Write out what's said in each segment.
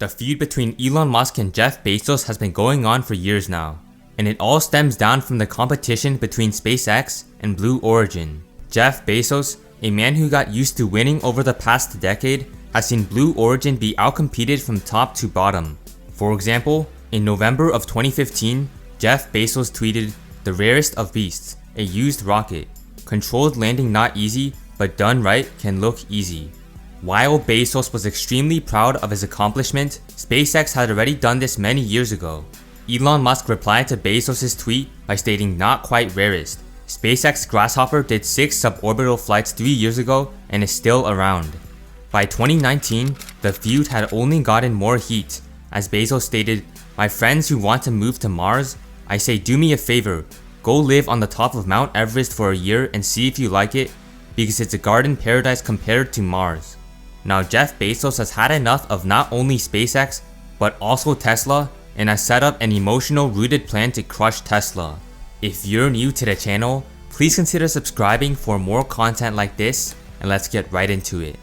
The feud between Elon Musk and Jeff Bezos has been going on for years now, and it all stems down from the competition between SpaceX and Blue Origin. Jeff Bezos, a man who got used to winning over the past decade, has seen Blue Origin be outcompeted from top to bottom. For example, in November of 2015, Jeff Bezos tweeted, "The rarest of beasts, a used rocket. Controlled landing not easy, but done right can look easy." While Bezos was extremely proud of his accomplishment, SpaceX had already done this many years ago. Elon Musk replied to Bezos' tweet by stating not quite rarest. SpaceX Grasshopper did 6 suborbital flights 3 years ago and is still around. By 2019, the feud had only gotten more heat, as Bezos stated, "My friends who want to move to Mars, I say do me a favor, go live on the top of Mount Everest for a year and see if you like it, because it's a garden paradise compared to Mars." Now Jeff Bezos has had enough of not only SpaceX, but also Tesla, and has set up an emotional rooted plan to crush Tesla. If you're new to the channel, please consider subscribing for more content like this, and let's get right into it.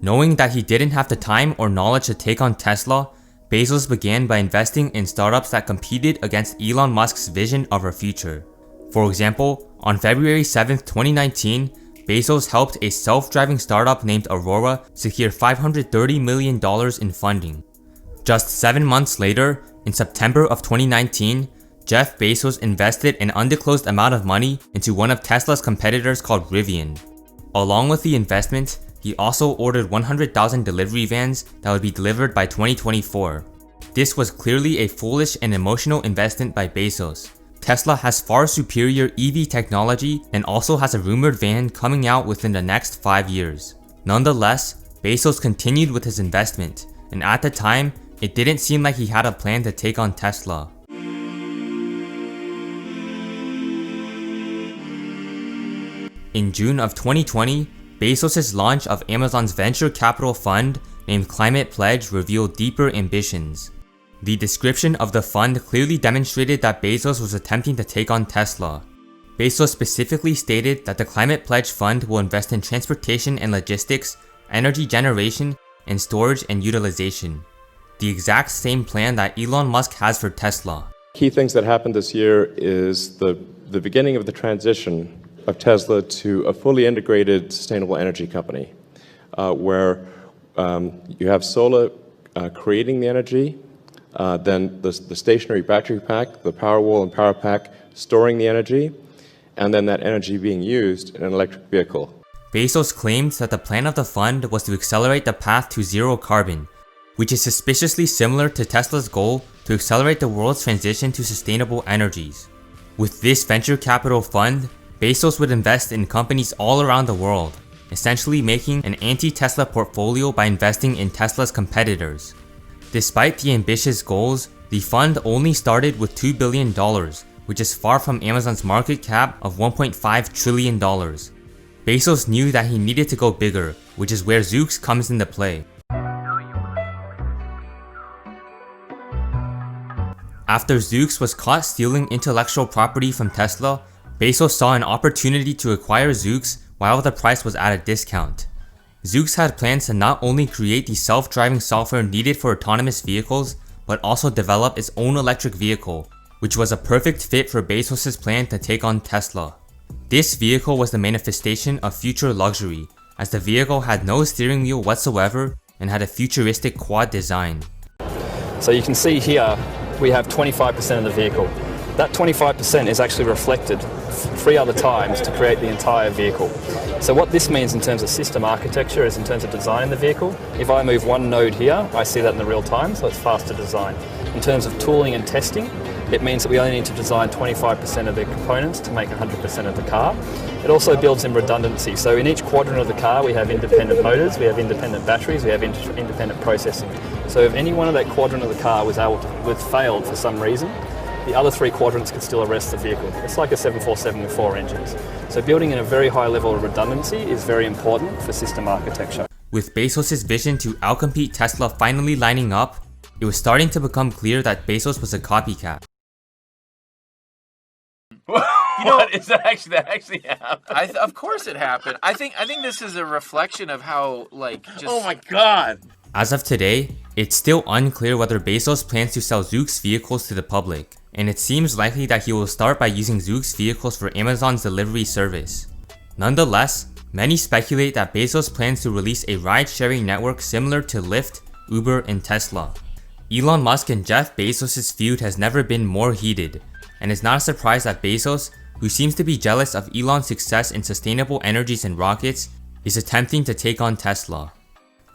Knowing that he didn't have the time or knowledge to take on Tesla, Bezos began by investing in startups that competed against Elon Musk's vision of our future. For example, on February 7th, 2019, Bezos helped a self-driving startup named Aurora secure $530 million in funding. Just 7 months later, in September of 2019, Jeff Bezos invested an undisclosed amount of money into one of Tesla's competitors called Rivian. Along with the investment, he also ordered 100,000 delivery vans that would be delivered by 2024. This was clearly a foolish and emotional investment by Bezos. Tesla has far superior EV technology and also has a rumored van coming out within the next 5 years. Nonetheless, Bezos continued with his investment, and at the time, it didn't seem like he had a plan to take on Tesla. In June of 2020, Bezos' launch of Amazon's venture capital fund named Climate Pledge revealed deeper ambitions. The description of the fund clearly demonstrated that Bezos was attempting to take on Tesla. Bezos specifically stated that the Climate Pledge Fund will invest in transportation and logistics, energy generation, and storage and utilization. The exact same plan that Elon Musk has for Tesla. Key things that happened this year is the beginning of the transition of Tesla to a fully integrated sustainable energy company, where you have solar creating the energy, then the stationary battery pack, the Powerwall and Power Pack storing the energy, and then that energy being used in an electric vehicle. Bezos claimed that the plan of the fund was to accelerate the path to zero carbon, which is suspiciously similar to Tesla's goal to accelerate the world's transition to sustainable energies. With this venture capital fund, Bezos would invest in companies all around the world, essentially making an anti-Tesla portfolio by investing in Tesla's competitors. Despite the ambitious goals, the fund only started with $2 billion, which is far from Amazon's market cap of $1.5 trillion. Bezos knew that he needed to go bigger, which is where Zoox comes into play. After Zoox was caught stealing intellectual property from Tesla, Bezos saw an opportunity to acquire Zoox while the price was at a discount. Zoox had plans to not only create the self-driving software needed for autonomous vehicles, but also develop its own electric vehicle, which was a perfect fit for Bezos' plan to take on Tesla. This vehicle was the manifestation of future luxury, as the vehicle had no steering wheel whatsoever and had a futuristic quad design. So you can see here, we have 25% of the vehicle. That 25% is actually reflected 3 other times to create the entire vehicle. So what this means in terms of system architecture is in terms of designing the vehicle. If I move one node here, I see that in the real time, so it's faster design. In terms of tooling and testing, it means that we only need to design 25% of the components to make 100% of the car. It also builds in redundancy. So in each quadrant of the car, we have independent motors, we have independent batteries, we have independent processing. So if any one of that quadrant of the car was failed for some reason, the other 3 quadrants could still arrest the vehicle. It's like a 747 with 4 engines. So building in a very high level of redundancy is very important for system architecture. With Bezos' vision to outcompete Tesla finally lining up, it was starting to become clear that Bezos was a copycat. What is that actually happened? Of course it happened. I think this is a reflection of how just. Oh my god. As of today, it's still unclear whether Bezos plans to sell Zoox vehicles to the public, and it seems likely that he will start by using Zoox vehicles for Amazon's delivery service. Nonetheless, many speculate that Bezos plans to release a ride-sharing network similar to Lyft, Uber, and Tesla. Elon Musk and Jeff Bezos' feud has never been more heated, and it's not a surprise that Bezos, who seems to be jealous of Elon's success in sustainable energies and rockets, is attempting to take on Tesla.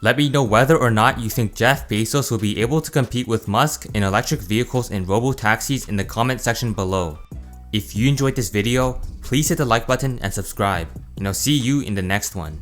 Let me know whether or not you think Jeff Bezos will be able to compete with Musk in electric vehicles and robo-taxis in the comment section below. If you enjoyed this video, please hit the like button and subscribe, and I'll see you in the next one.